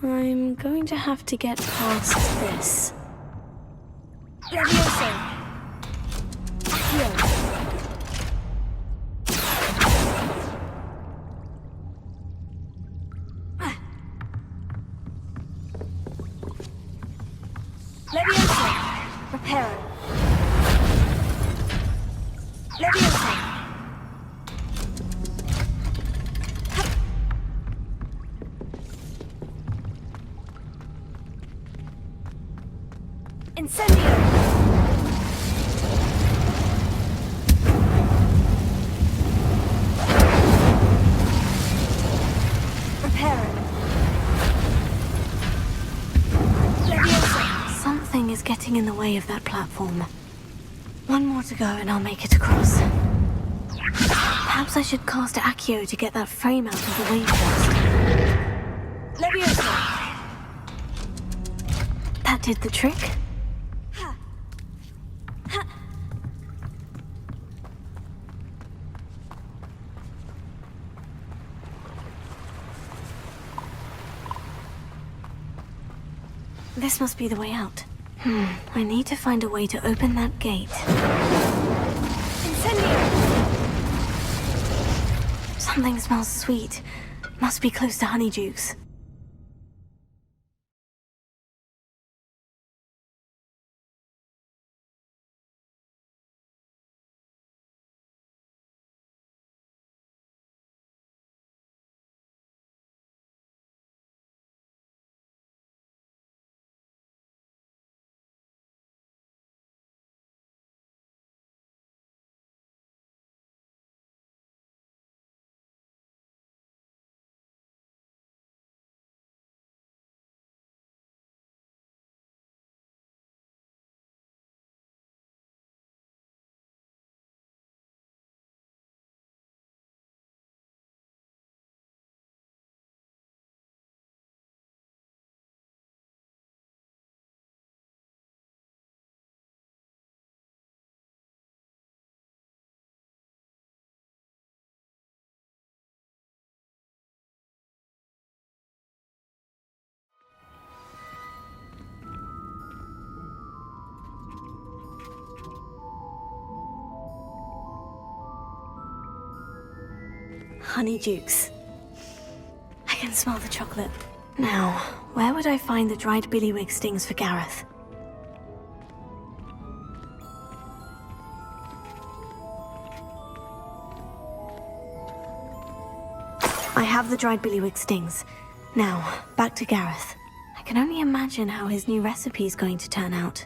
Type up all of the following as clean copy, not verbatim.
I'm going to have to get past this. Levioso. Accio. Levioso. Reparo. Levioso. Incendio! Reparo. Leviosa. Something is getting in the way of that platform. One more to go and I'll make it across. Perhaps I should cast Accio to get that frame out of the way first. Leviosa. That did the trick. This must be the way out. I need to find a way to open that gate. Incendio! Something smells sweet. Must be close to Honeydukes. Honeydukes. I can smell the chocolate. Now, where would I find the dried billywig stings for Gareth? I have the dried billywig stings. Now, back to Gareth. I can only imagine how his new recipe is going to turn out.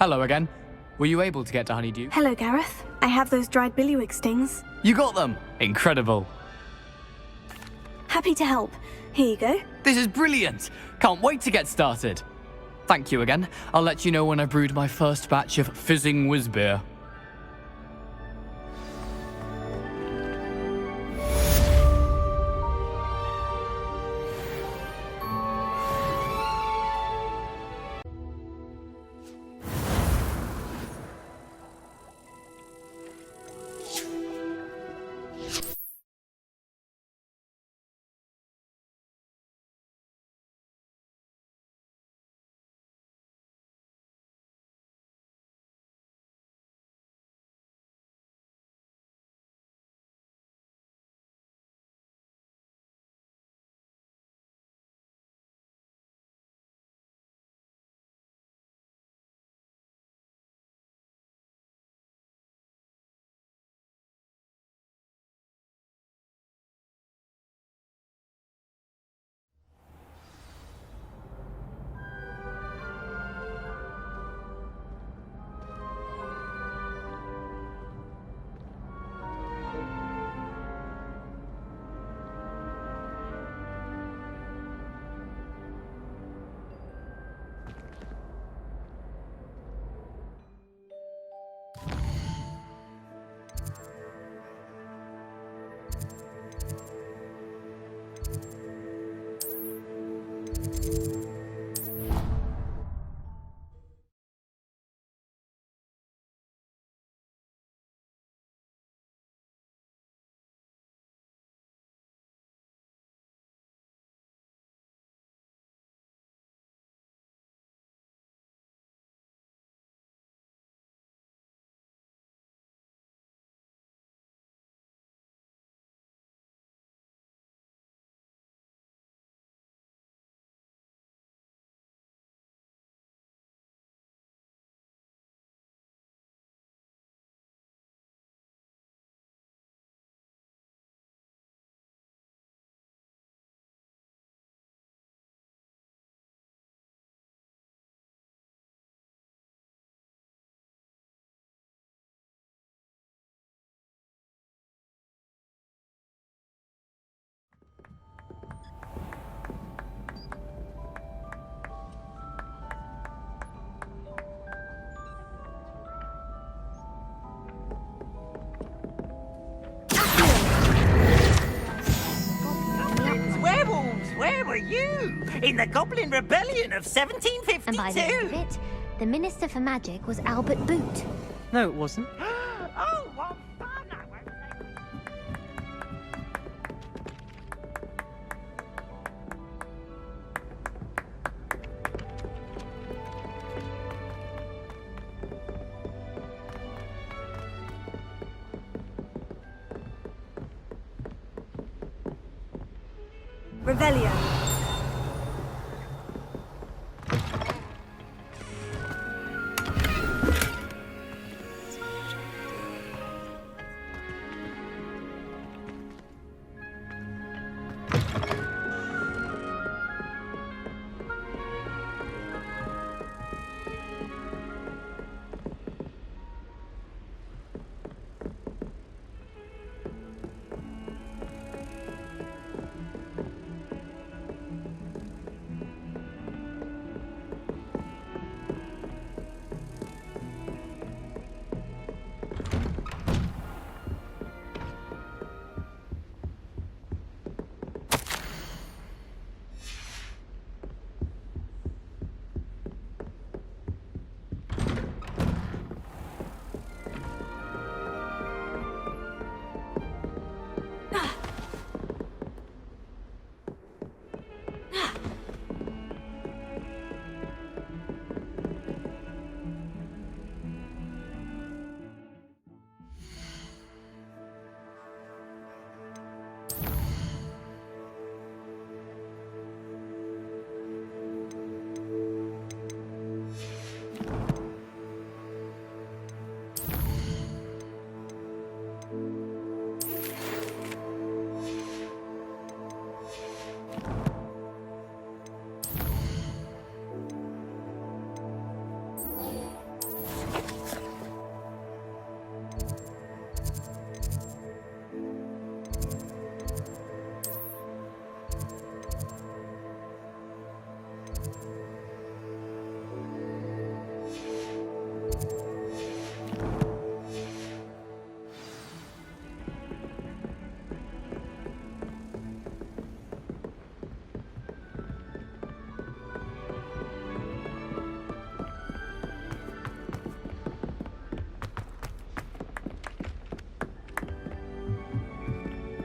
Hello again. Were you able to get to Honeydew? Hello, Gareth. I have those dried billywig stings. You got them! Incredible. Happy to help. Here you go. This is brilliant! Can't wait to get started. Thank you again. I'll let you know when I brewed my first batch of fizzing whiz beer. Werewolves, where were you? In the Goblin Rebellion of 1752? And by the end of it, the Minister for Magic was Albert Boot. No, it wasn't. Oh, what fun! I won't say. Revelio.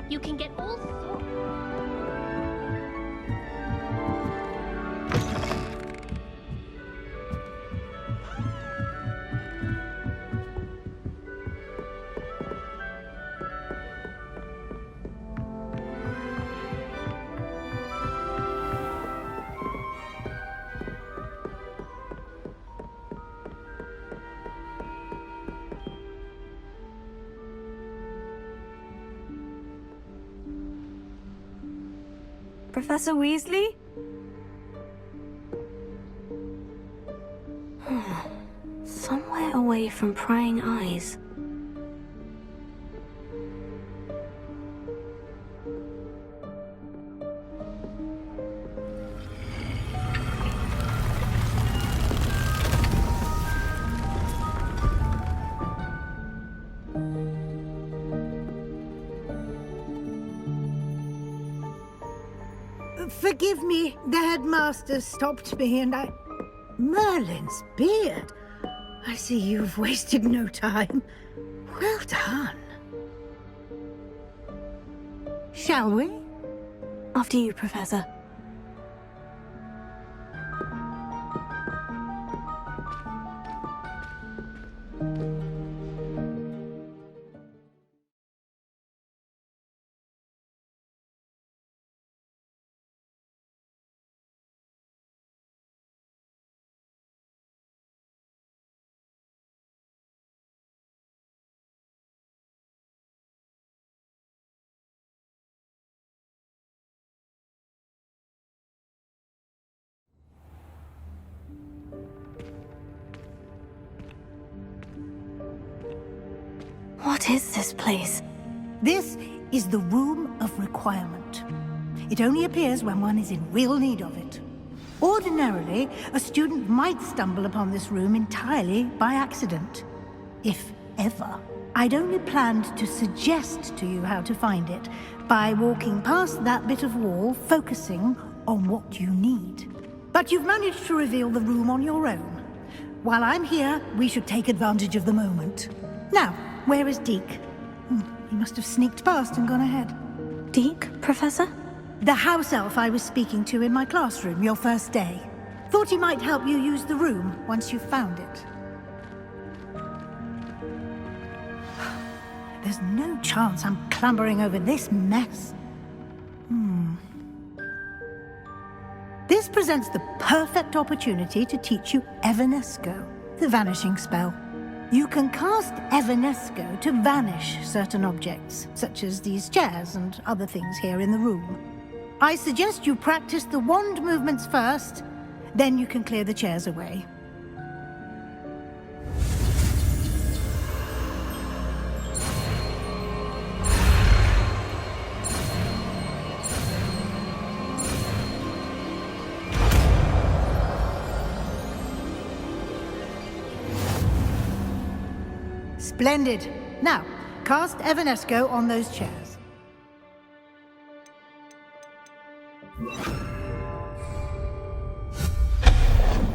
You can get all sorts. Professor Weasley? Somewhere away from prying eyes. Forgive me, the headmaster stopped me and I... Merlin's beard. I see you've wasted no time. Well done. Shall we? After you, Professor. What is this place? This is the Room of Requirement. It only appears when one is in real need of it. Ordinarily, a student might stumble upon this room entirely by accident. If ever. I'd only planned to suggest to you how to find it by walking past that bit of wall, focusing on what you need. But you've managed to reveal the room on your own. While I'm here, we should take advantage of the moment. Now, where is Deke? He must have sneaked past and gone ahead. Deke, Professor? The house elf I was speaking to in my classroom your first day. Thought he might help you use the room once you've found it. There's no chance I'm clambering over this mess. This presents the perfect opportunity to teach you Evanesco, the vanishing spell. You can cast Evanesco to vanish certain objects, such as these chairs and other things here in the room. I suggest you practice the wand movements first, then you can clear the chairs away. Splendid. Now, cast Evanesco on those chairs.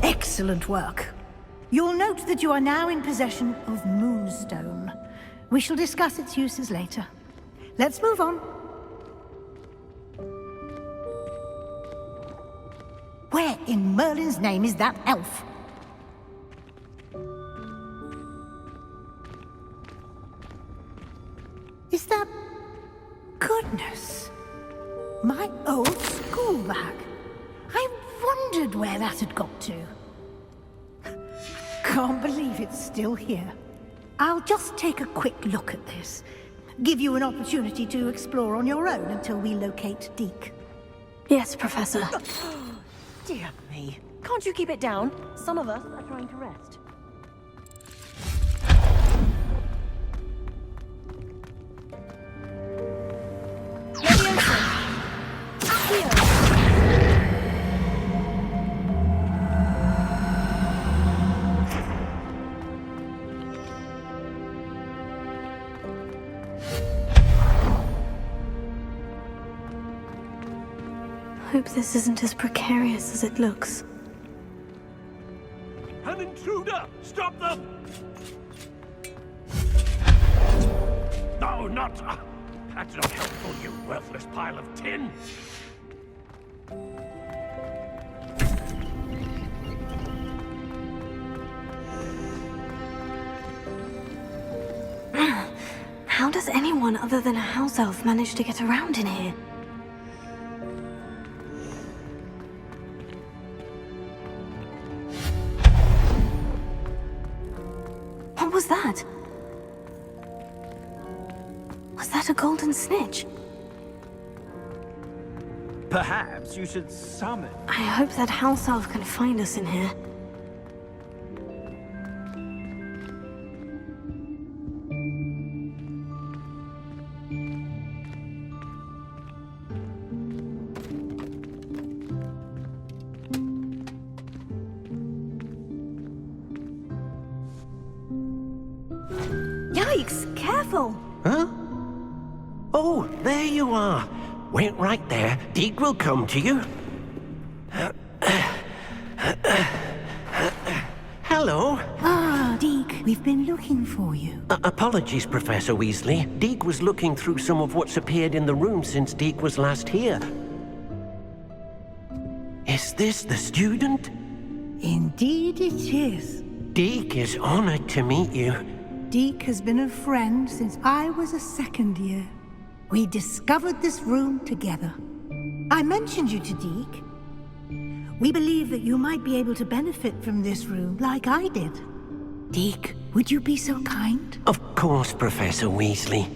Excellent work. You'll note that you are now in possession of Moonstone. We shall discuss its uses later. Let's move on. Where in Merlin's name is that elf? Is that... Goodness. My old school bag. I wondered where that had got to. Can't believe it's still here. I'll just take a quick look at this. Give you an opportunity to explore on your own until we locate Deke. Yes, Professor. Dear me. Can't you keep it down? Some of us are trying to rest. Hope this isn't as precarious as it looks. An intruder! Stop them! No, not... That's not helpful, you worthless pile of tin. How does anyone other than a house elf manage to get around in here? What was that? Was that a golden snitch? Perhaps you should summon. I hope that house elf can find us in here. Yikes! Careful! Huh? Oh, there you are. Wait right there. Deke will come to you. Hello. Ah, Deke, we've been looking for you. Apologies, Professor Weasley. Deke was looking through some of what's appeared in the room since Deke was last here. Is this the student? Indeed it is. Deke is honored to meet you. Deke has been a friend since I was a second year. We discovered this room together. I mentioned you to Deke. We believe that you might be able to benefit from this room like I did. Deke, would you be so kind? Of course, Professor Weasley.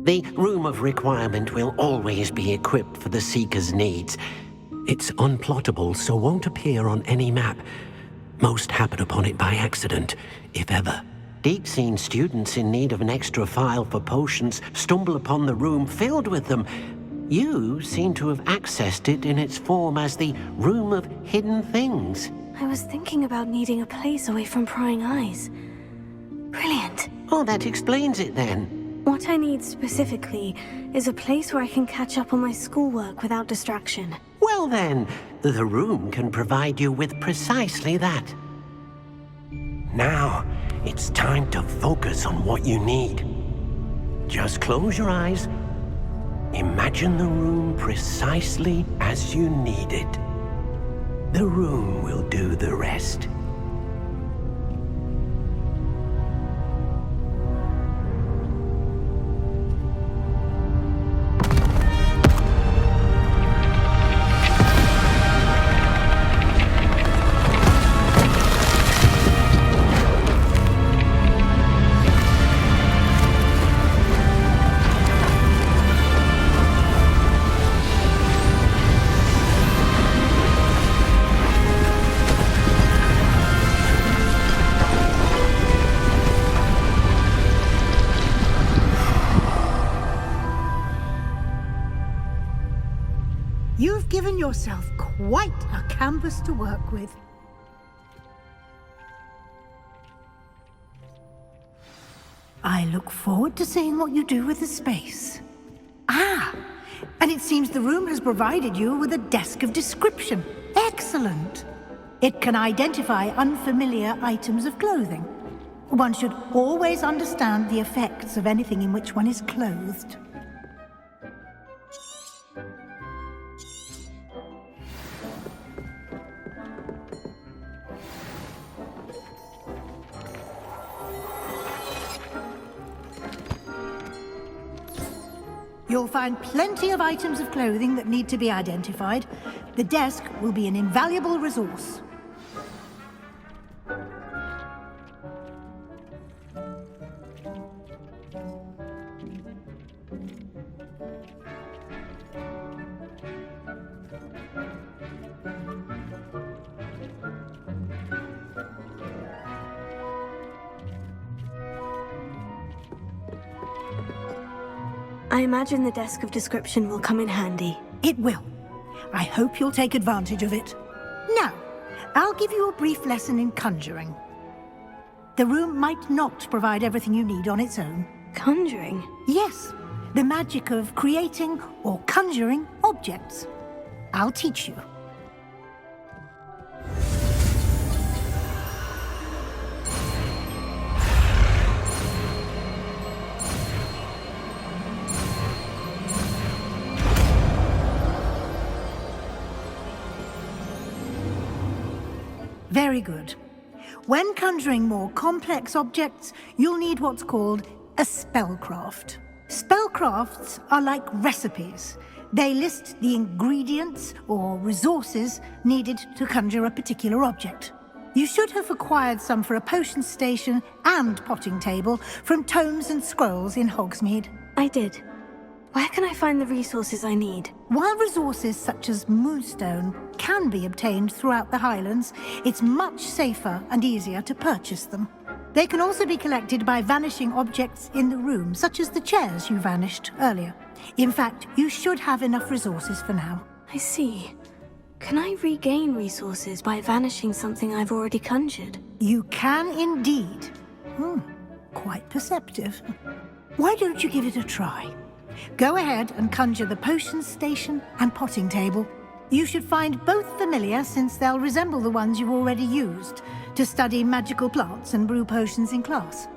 The Room of Requirement will always be equipped for the Seeker's needs. It's unplottable, so won't appear on any map. Most happen upon it by accident, if ever. Deke's seen students in need of an extra file for potions stumble upon the room filled with them. You seem to have accessed it in its form as the Room of Hidden Things. I was thinking about needing a place away from prying eyes. Brilliant. Oh, that explains it then. What I need specifically is a place where I can catch up on my schoolwork without distraction. Well then, the room can provide you with precisely that. Now, it's time to focus on what you need. Just close your eyes. Imagine the room precisely as you need it. The room will do the rest. You've given yourself quite a canvas to work with. I look forward to seeing what you do with the space. Ah, and it seems the room has provided you with a desk of description. Excellent. It can identify unfamiliar items of clothing. One should always understand the effects of anything in which one is clothed. You'll find plenty of items of clothing that need to be identified. The desk will be an invaluable resource. I imagine the desk of description will come in handy. It will. I hope you'll take advantage of it. Now, I'll give you a brief lesson in conjuring. The room might not provide everything you need on its own. Conjuring? Yes, the magic of creating or conjuring objects. I'll teach you. Very good. When conjuring more complex objects, you'll need what's called a spellcraft. Spellcrafts are like recipes. They list the ingredients or resources needed to conjure a particular object. You should have acquired some for a potion station and potting table from tomes and scrolls in Hogsmeade. I did. Where can I find the resources I need? While resources such as Moonstone can be obtained throughout the Highlands, it's much safer and easier to purchase them. They can also be collected by vanishing objects in the room, such as the chairs you vanished earlier. In fact, you should have enough resources for now. I see. Can I regain resources by vanishing something I've already conjured? You can indeed. Quite perceptive. Why don't you give it a try? Go ahead and conjure the potion station and potting table. You should find both familiar, since they'll resemble the ones you've already used to study magical plants and brew potions in class.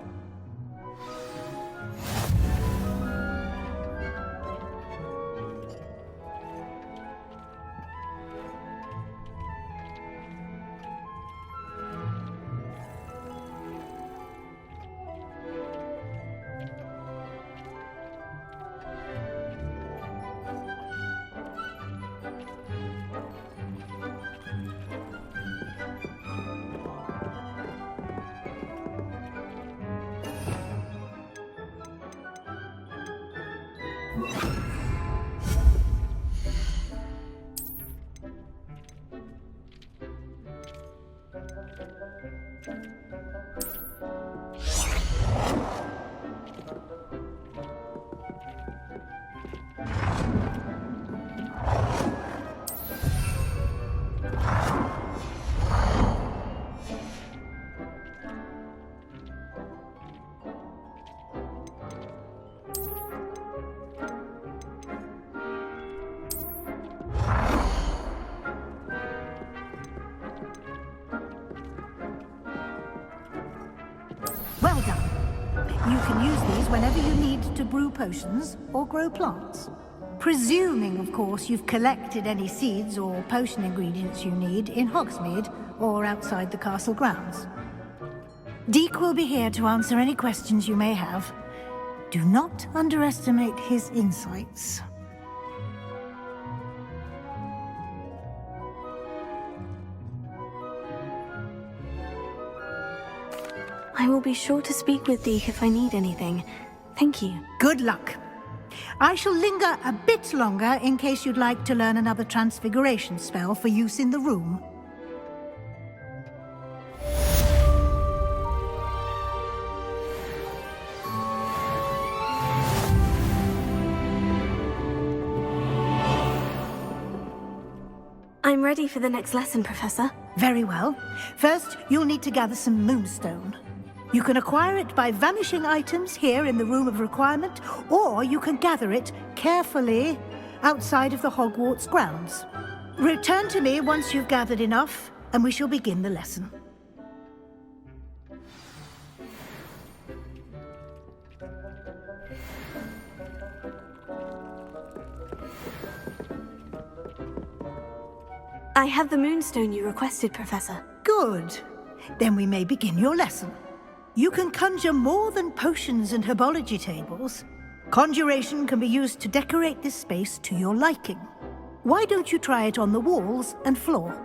Well done. You can use these whenever you need to brew potions or grow plants. Presuming, of course, you've collected any seeds or potion ingredients you need in Hogsmeade or outside the castle grounds. Deke will be here to answer any questions you may have. Do not underestimate his insights. I will be sure to speak with Deke if I need anything. Thank you. Good luck. I shall linger a bit longer in case you'd like to learn another transfiguration spell for use in the room. I'm ready for the next lesson, Professor. Very well. First, you'll need to gather some Moonstone. You can acquire it by vanishing items here in the Room of Requirement, or you can gather it carefully outside of the Hogwarts grounds. Return to me once you've gathered enough, and we shall begin the lesson. I have the Moonstone you requested, Professor. Good. Then we may begin your lesson. You can conjure more than potions and herbology tables. Conjuration can be used to decorate this space to your liking. Why don't you try it on the walls and floor?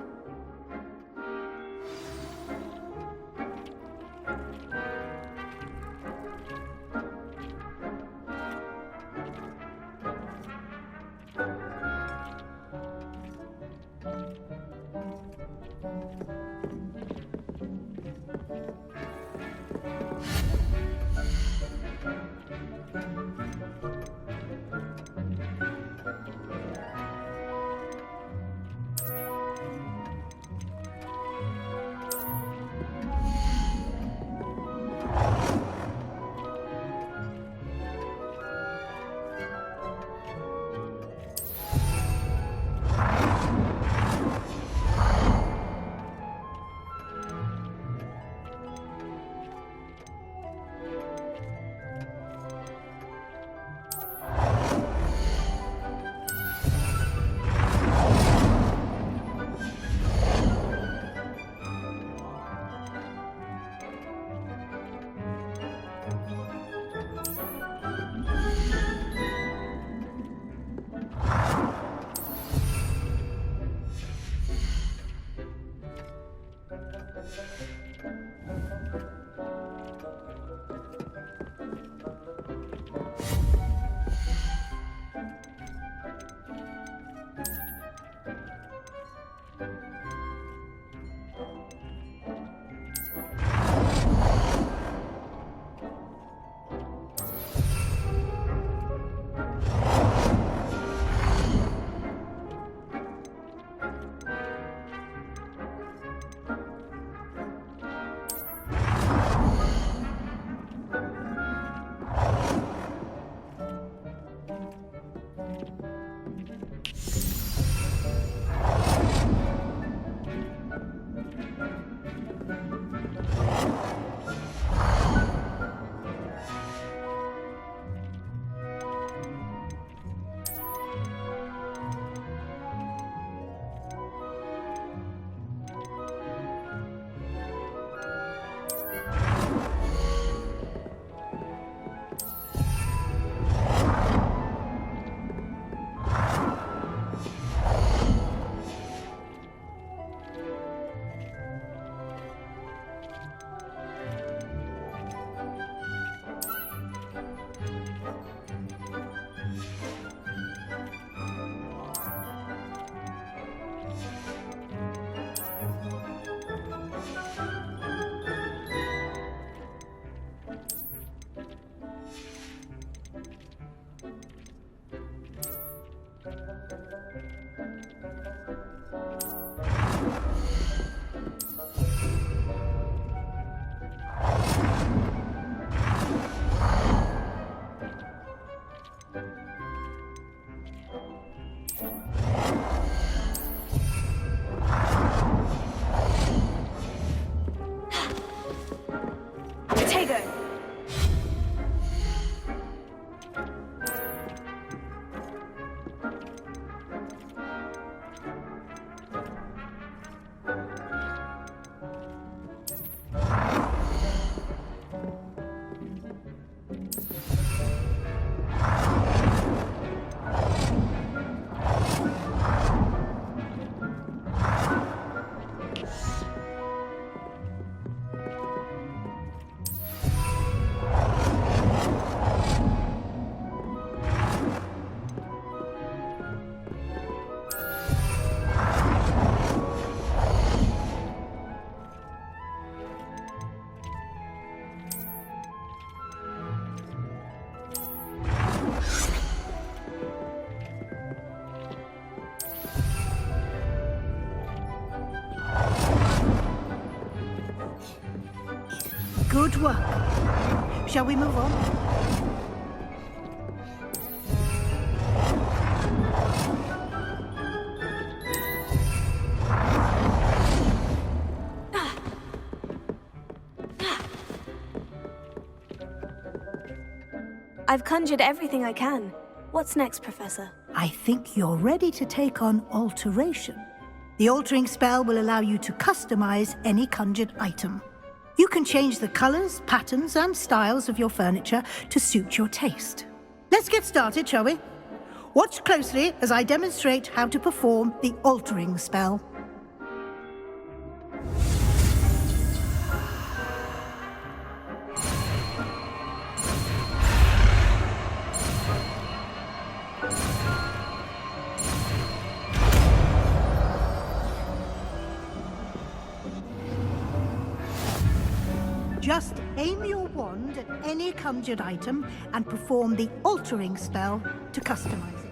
Good work. Shall we move on? I've conjured everything I can. What's next, Professor? I think you're ready to take on alteration. The altering spell will allow you to customize any conjured item. You can change the colors, patterns, and styles of your furniture to suit your taste. Let's get started, shall we? Watch closely as I demonstrate how to perform the altering spell. Just aim your wand at any conjured item and perform the altering spell to customize it.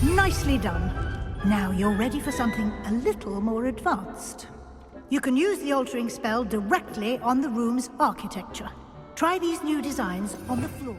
Nicely done. Now you're ready for something a little more advanced. You can use the altering spell directly on the room's architecture. Try these new designs on the floor.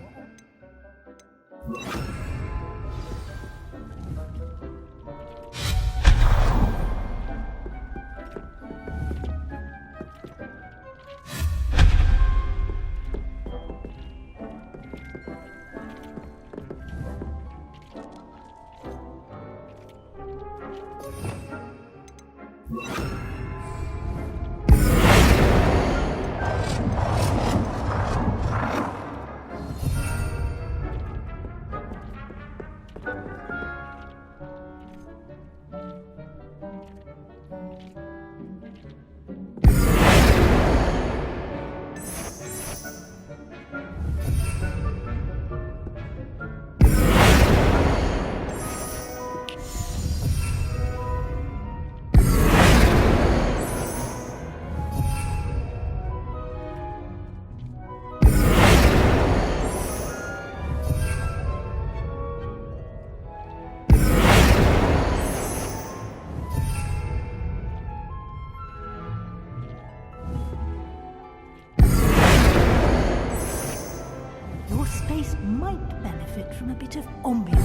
Space might benefit from a bit of ambience.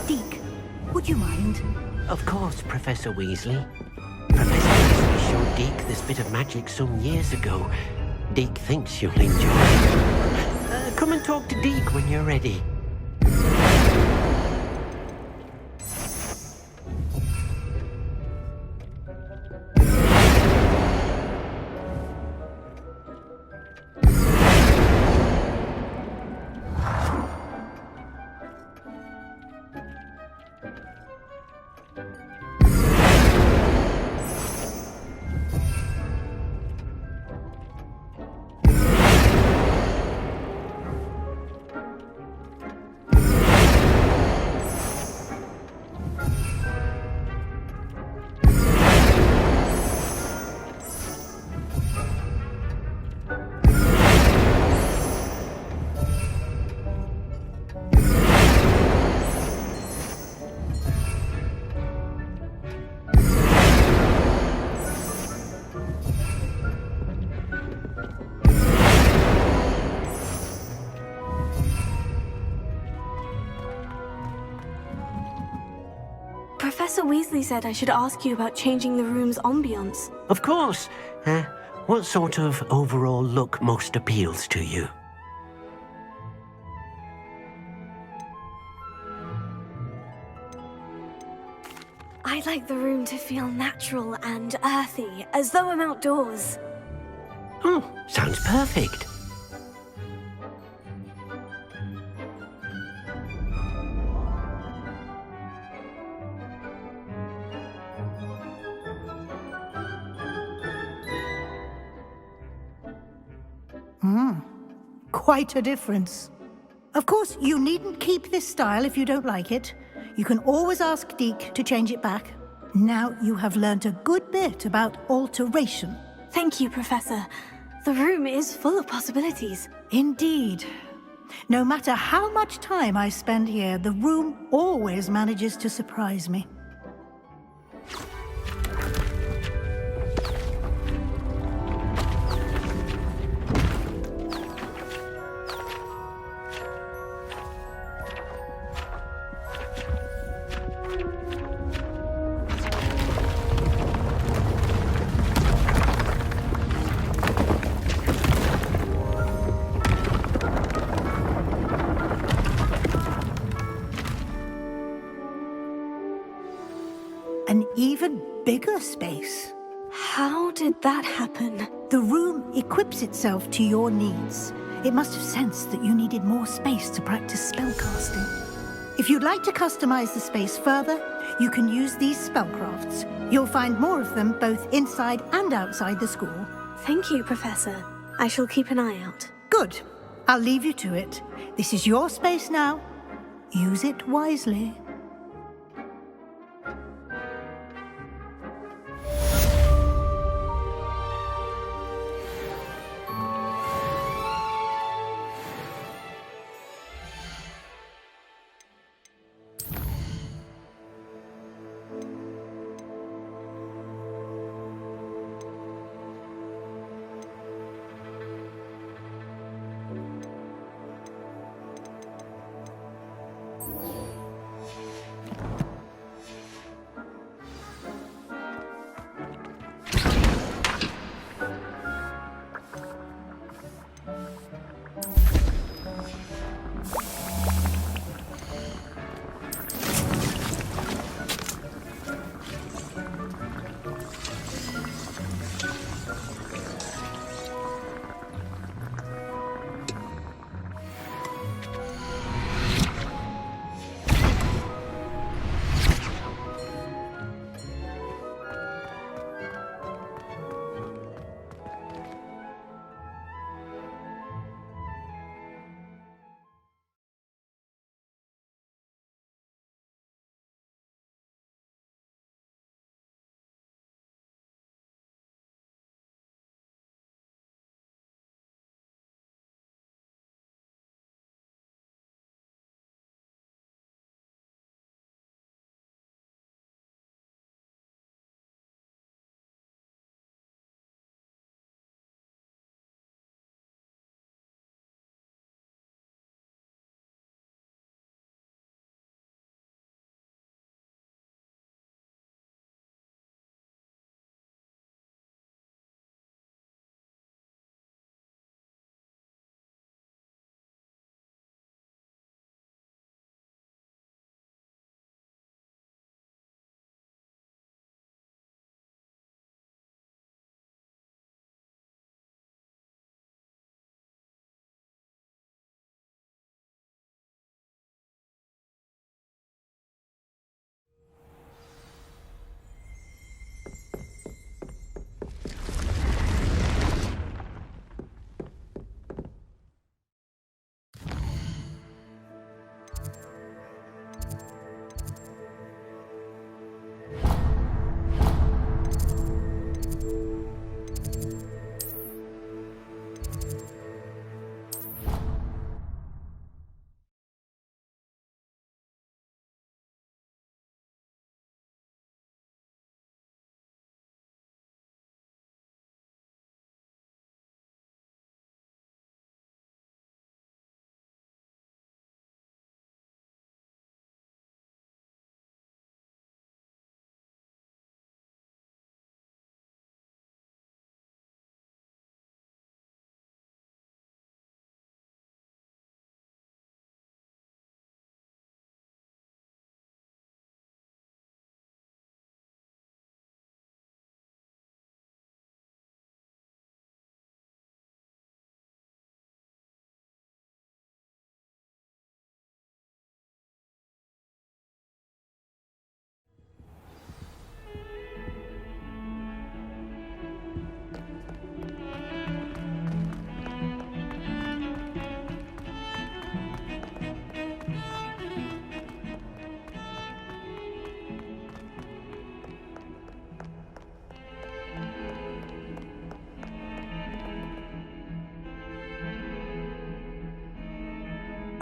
Deke, would you mind? Of course, Professor Weasley. Professor Weasley showed Deke this bit of magic some years ago. Deke thinks you'll enjoy it. Come and talk to Deke when you're ready. Professor Weasley said I should ask you about changing the room's ambience. Of course. What sort of overall look most appeals to you? I'd like the room to feel natural and earthy, as though I'm outdoors. Oh, sounds perfect. Quite a difference. Of course, you needn't keep this style if you don't like it. You can always ask Deke to change it back. Now you have learnt a good bit about alteration. Thank you, Professor. The room is full of possibilities. Indeed. No matter how much time I spend here, the room always manages to surprise me. An even bigger space. How did that happen? The room equips itself to your needs. It must have sensed that you needed more space to practice spellcasting. If you'd like to customize the space further, you can use these spellcrafts. You'll find more of them both inside and outside the school. Thank you, Professor. I shall keep an eye out. Good. I'll leave you to it. This is your space now. Use it wisely.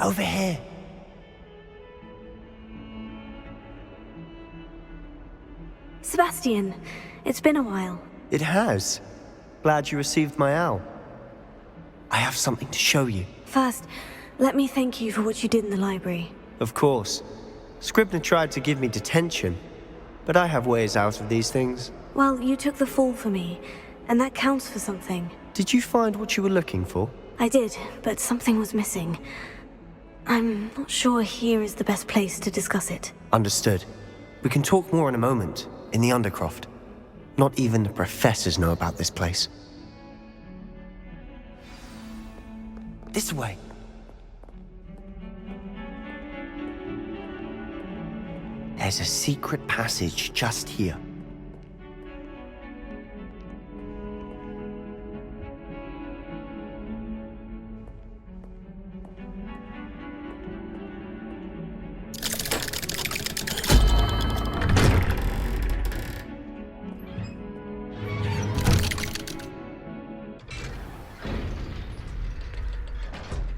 Over here. Sebastian, it's been a while. It has. Glad you received my owl. I have something to show you. First, let me thank you for what you did in the library. Of course. Scribner tried to give me detention, but I have ways out of these things. Well, you took the fall for me, and that counts for something. Did you find what you were looking for? I did, but something was missing. I'm not sure here is the best place to discuss it. Understood. We can talk more in a moment, in the Undercroft. Not even the professors know about this place. This way. There's a secret passage just here.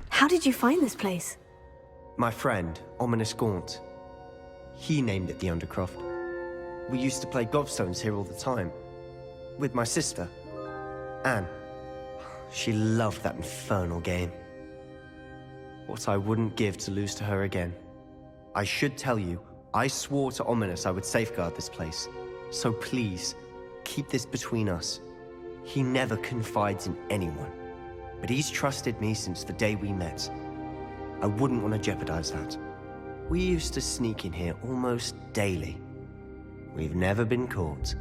How did you find this place? My friend, Ominous Gaunt. He named it the Undercroft. We used to play gobstones here all the time. With my sister, Anne. She loved that infernal game. What I wouldn't give to lose to her again. I should tell you, I swore to Ominous I would safeguard this place. So please, keep this between us. He never confides in anyone. But he's trusted me since the day we met. I wouldn't want to jeopardize that. We used to sneak in here almost daily. We've never been caught.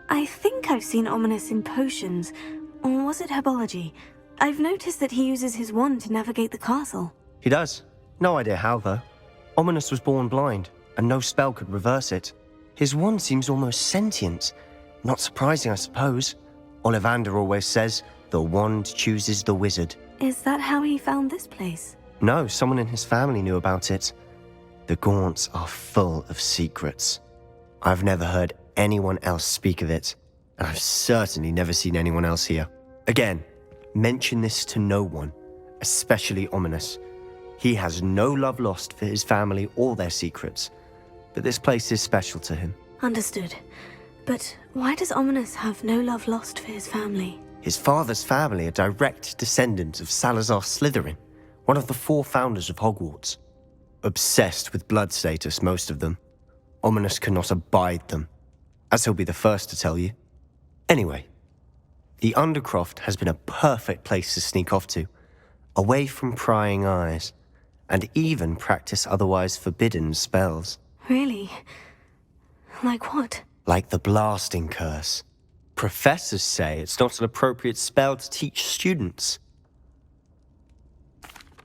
I think I've seen Ominous in potions, or was it herbology? I've noticed that he uses his wand to navigate the castle. He does. No idea how, though. Ominous was born blind, and no spell could reverse it. His wand seems almost sentient. Not surprising, I suppose. Ollivander always says, the wand chooses the wizard. Is that how he found this place? No, someone in his family knew about it. The Gaunts are full of secrets. I've never heard anyone else speak of it, and I've certainly never seen anyone else here. Again, mention this to no one, especially Ominous. He has no love lost for his family or their secrets, but this place is special to him. Understood. But why does Ominous have no love lost for his family? His father's family are direct descendants of Salazar Slytherin, one of the 4 founders of Hogwarts. Obsessed with blood status, most of them. Ominous cannot abide them, as he'll be the first to tell you. Anyway, the Undercroft has been a perfect place to sneak off to, away from prying eyes, and even practice otherwise forbidden spells. Really? Like what? Like the blasting curse. Professors say it's not an appropriate spell to teach students.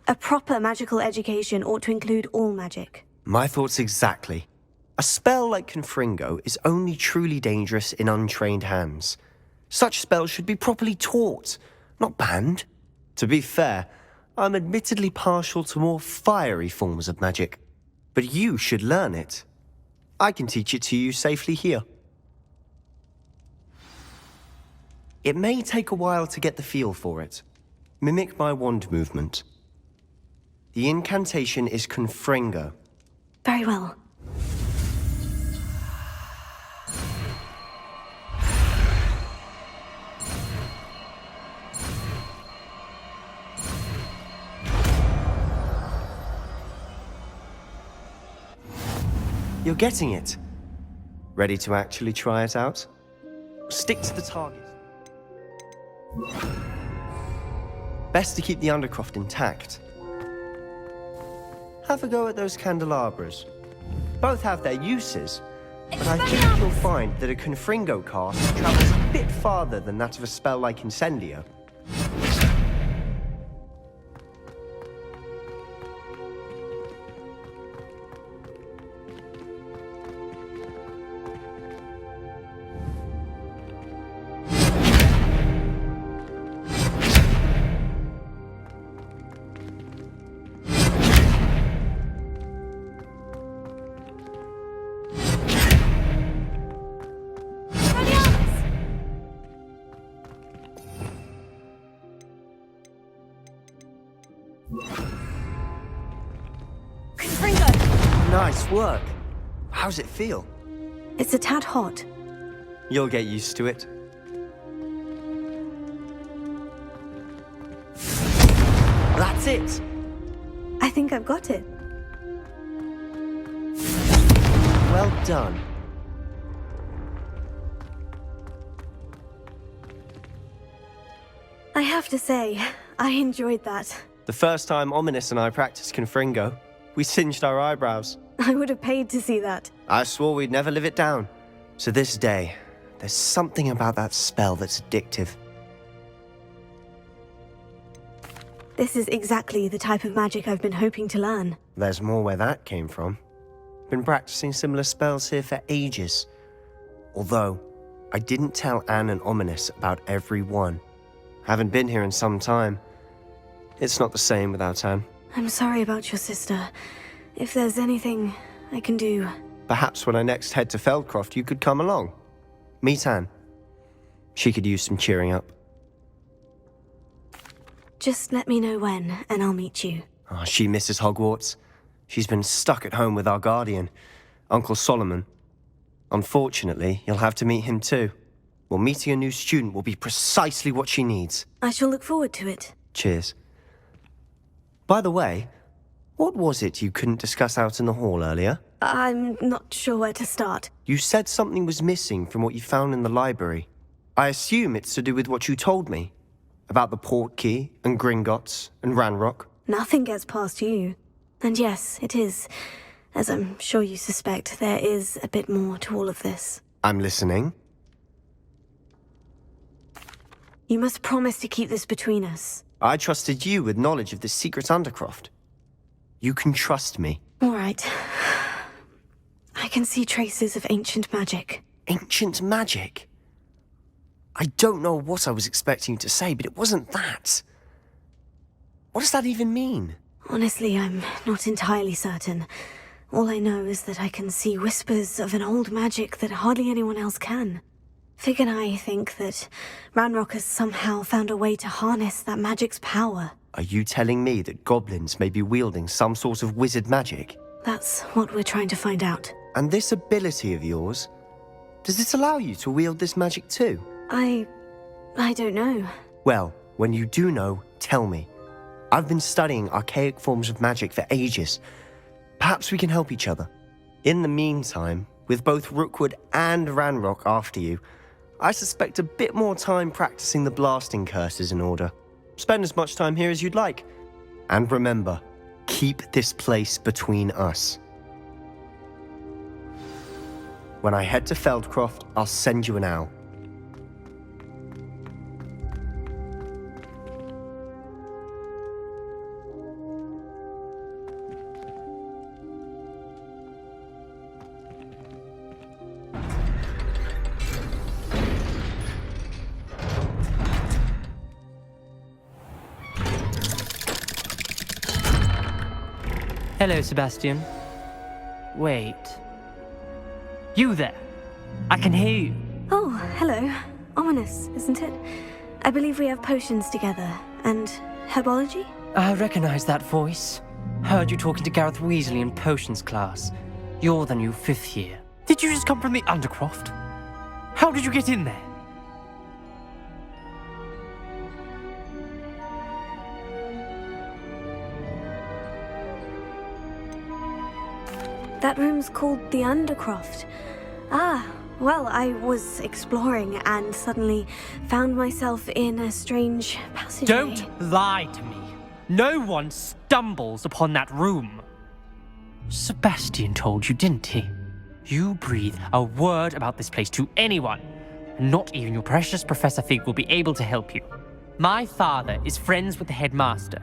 A proper magical education ought to include all magic. My thoughts exactly. A spell like Confringo is only truly dangerous in untrained hands. Such spells should be properly taught, not banned. To be fair, I'm admittedly partial to more fiery forms of magic. But you should learn it. I can teach it to you safely here. It may take a while to get the feel for it. Mimic my wand movement. The incantation is Confringo. Very well. You're getting it. Ready to actually try it out? Stick to the target. Best to keep the Undercroft intact. Have a go at those candelabras. Both have their uses, but I think you'll find that a Confringo cast travels a bit farther than that of a spell like Incendio. Confringo! Nice work. How's it feel? It's a tad hot. You'll get used to it. That's it. I think I've got it. Well done. I have to say, I enjoyed that. The first time Ominous and I practiced Confringo, we singed our eyebrows. I would have paid to see that. I swore we'd never live it down. So this day, there's something about that spell that's addictive. This is exactly the type of magic I've been hoping to learn. There's more where that came from. Been practicing similar spells here for ages. Although, I didn't tell Anne and Ominous about every one. Haven't been here in some time. It's not the same without Anne. I'm sorry about your sister. If there's anything I can do... Perhaps when I next head to Feldcroft, you could come along. Meet Anne. She could use some cheering up. Just let me know when, and I'll meet you. Oh, she misses Hogwarts. She's been stuck at home with our guardian, Uncle Solomon. Unfortunately, you'll have to meet him too. Well, meeting a new student will be precisely what she needs. I shall look forward to it. Cheers. By the way, what was it you couldn't discuss out in the hall earlier? I'm not sure where to start. You said something was missing from what you found in the library. I assume it's to do with what you told me. About the Portkey, and Gringotts, and Ranrock. Nothing gets past you. And yes, it is. As I'm sure you suspect, there is a bit more to all of this. I'm listening. You must promise to keep this between us. I trusted you with knowledge of this secret Undercroft. You can trust me. All right. I can see traces of ancient magic. Ancient magic? I don't know what I was expecting you to say, but it wasn't that. What does that even mean? Honestly, I'm not entirely certain. All I know is that I can see whispers of an old magic that hardly anyone else can. Fig and I think that Ranrock has somehow found a way to harness that magic's power. Are you telling me that goblins may be wielding some sort of wizard magic? That's what we're trying to find out. And this ability of yours, does it allow you to wield this magic too? I don't know. Well, when you do know, tell me. I've been studying archaic forms of magic for ages. Perhaps we can help each other. In the meantime, with both Rookwood and Ranrock after you, I suspect a bit more time practicing the blasting curse is in order. Spend as much time here as you'd like. And remember, keep this place between us. When I head to Feldcroft, I'll send you an owl. Hello, Sebastian. Wait. You there? I can hear you. Oh, hello. Ominous, isn't it? I believe we have potions together. And herbology? I recognize that voice. Heard you talking to Gareth Weasley in potions class. You're the new 5th year. Did you just come from the Undercroft? How did you get in there? That room's called the Undercroft. Ah, well, I was exploring and suddenly found myself in a strange passageway. Don't lie to me. No one stumbles upon that room. Sebastian told you, didn't he? You breathe a word about this place to anyone, and not even your precious Professor Fig will be able to help you. My father is friends with the headmaster.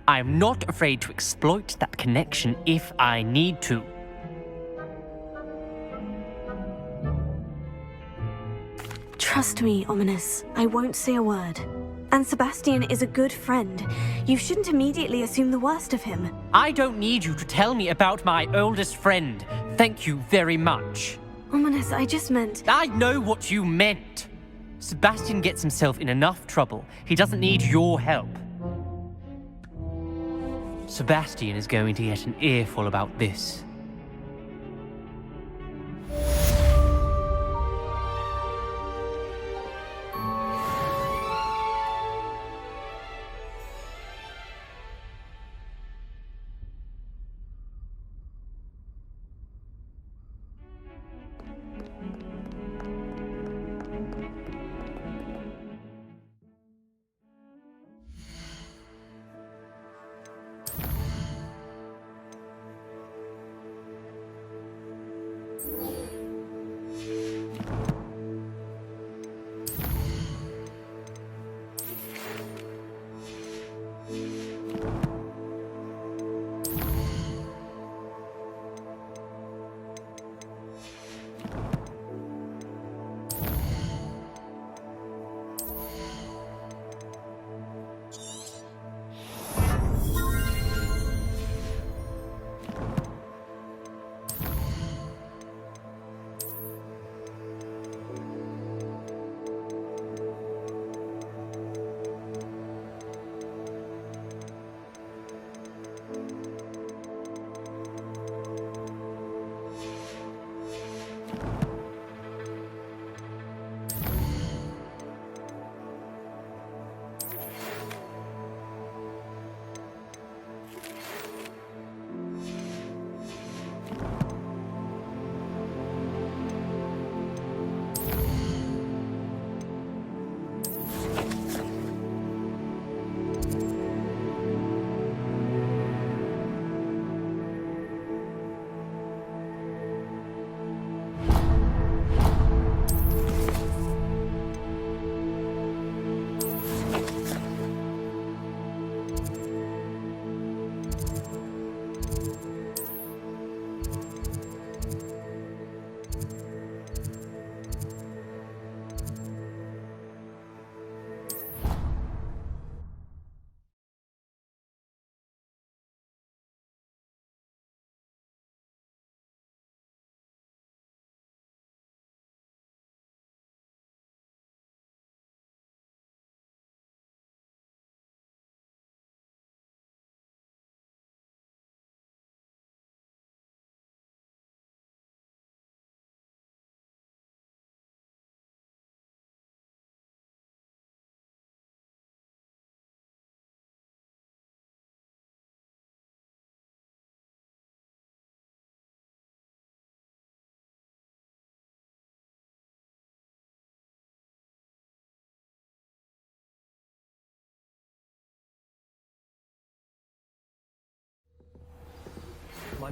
I am not afraid to exploit that connection if I need to. Trust me, Ominous. I won't say a word. And Sebastian is a good friend. You shouldn't immediately assume the worst of him. I don't need you to tell me about my oldest friend. Thank you very much. Ominous, I just meant... I know what you meant. Sebastian gets himself in enough trouble. He doesn't need your help. Sebastian is going to get an earful about this.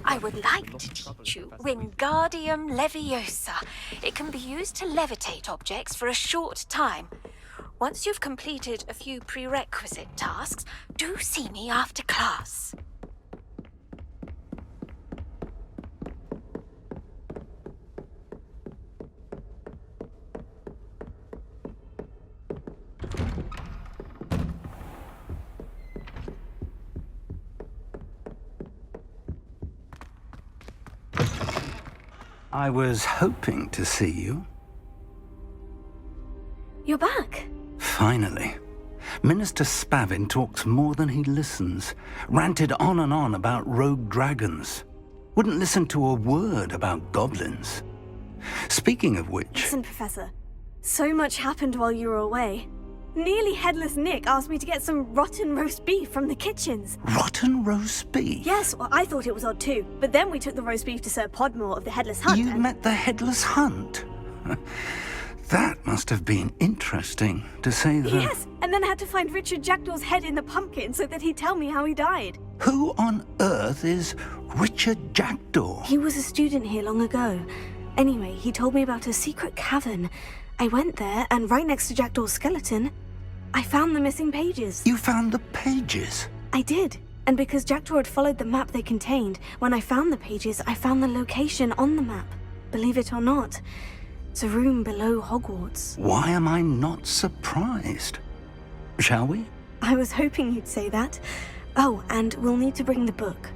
I would like to teach you Wingardium Leviosa. It can be used to levitate objects for a short time. Once you've completed a few prerequisite tasks, do see me after class. I was hoping to see you. You're back. Finally. Minister Spavin talks more than he listens. Ranted on and on about rogue dragons. Wouldn't listen to a word about goblins. Speaking of which... Listen, Professor. So much happened while you were away. Nearly Headless Nick asked me to get some rotten roast beef from the kitchens. Rotten roast beef? Yes, well, I thought it was odd too. But then we took the roast beef to Sir Podmore of the Headless Hunt. You met the Headless Hunt? That must have been interesting, to say the... Yes, and then I had to find Richard Jackdaw's head in the pumpkin so that he'd tell me how he died. Who on earth is Richard Jackdaw? He was a student here long ago. Anyway, he told me about a secret cavern. I went there, and right next to Jackdaw's skeleton, I found the missing pages. You found the pages? I did. And because Jackdaw had followed the map they contained, when I found the pages, I found the location on the map. Believe it or not, it's a room below Hogwarts. Why am I not surprised? Shall we? I was hoping you'd say that. Oh, and we'll need to bring the book.